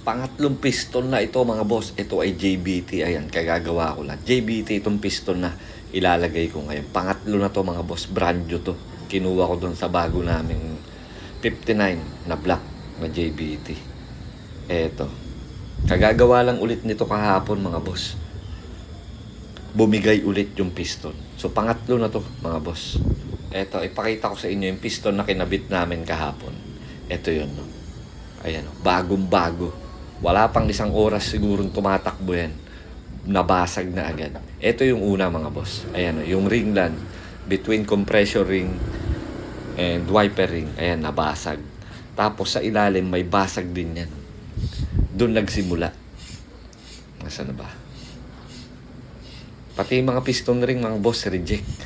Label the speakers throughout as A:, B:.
A: Pangatlong piston na ito mga boss. Ito ay JBT. Ayan, kagagawa ko lang. JBT itong piston na ilalagay ko ngayon. Pangatlo na to mga boss. Brand new to. Kinuha ko doon sa bago naming 59 na black na JBT. Eto. Kagagawa lang ulit nito kahapon mga boss. Bumigay ulit yung piston. So pangatlo na to mga boss. Eto, ipakita ko sa inyo yung piston na kinabit namin kahapon. Eto yun, no? Ayan, no? Bagong bago. Wala pang isang oras sigurong tumatakbo yan. Nabasag na agad. Ito yung una mga boss. Ayan, yung ring land between compressor ring and wiper ring. Ayan, nabasag. Tapos sa ilalim may basag din yan. Doon nagsimula. Nasaan na ba? Pati mga piston ring mga boss reject.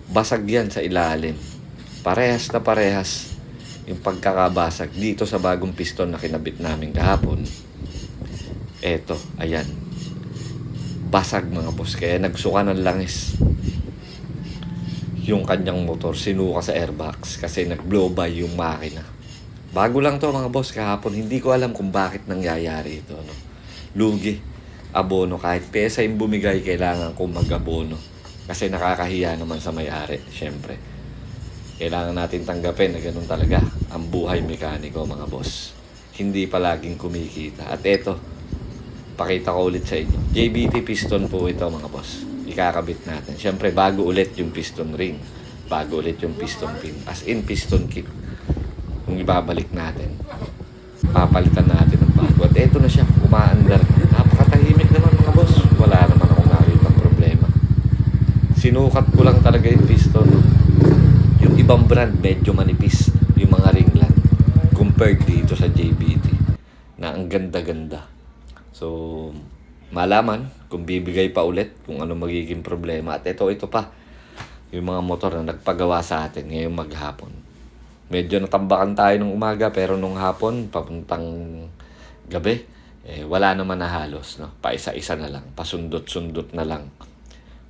A: Basag yan sa ilalim. Parehas na parehas yung pagkakabasag dito sa bagong piston na kinabit namin kahapon. Eto, ayan. Basag mga boss. Kaya nagsuka ng langis yung kanyang motor. Sinuka sa airbox kasi nag-blow by yung makina. Bago lang to mga boss kahapon. Hindi ko alam kung bakit nangyayari ito. No? Lugi. Abono. Kahit pesa yung bumigay, kailangan kong mag-abono. Kasi nakakahiya naman sa may-ari. Siyempre. Kailangan natin tanggapin na ganun talaga ang buhay mekaniko mga boss. Hindi palaging kumikita. At eto, pakita ko ulit sa inyo. JBT piston po ito mga boss. Ikakabit natin. Siyempre bago ulit yung piston ring. Bago ulit yung piston pin. As in piston kit. Kung ibabalik natin. Papalitan natin ng bago. At eto na siya. Umaandar. Napakatahimik naman mga boss. Wala naman akong nakitang problema. Sinukat ko lang talaga yung piston. Yung ibang brand medyo manipis yung mga ringland compared dito sa JBT na ang ganda-ganda. So, malaman kung bibigay pa ulit kung ano magiging problema. At ito pa, yung mga motor na nagpagawa sa atin ngayong maghapon. Medyo natambakan tayo nung umaga pero nung hapon, papuntang gabi, wala naman na halos. No? Paisa-isa na lang, pasundot-sundot na lang,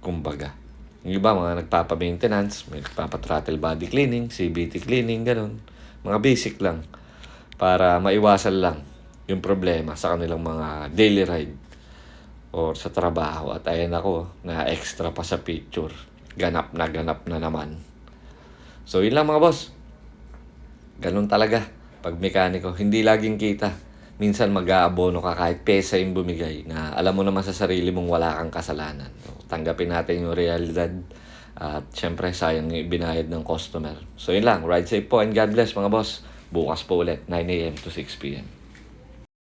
A: kumbaga. Yung iba, mga nagpapa-maintenance, may nagpapa-throttle body cleaning, CVT cleaning, ganun. Mga basic lang para maiwasan lang yung problema sa kanilang mga daily ride or sa trabaho. At ayan ako, na extra pa sa picture. Ganap na naman. So, yun lang mga boss. Ganun talaga. Pag mekaniko, hindi laging kita. Minsan mag-aabono ka kahit pesa yung bumigay na alam mo naman sa sarili mong wala kang kasalanan. So, tanggapin natin yung realidad at syempre sayang yung binayad ng customer. So yun lang, ride safe po and God bless mga boss. Bukas po ulit, 9 a.m. to 6 p.m.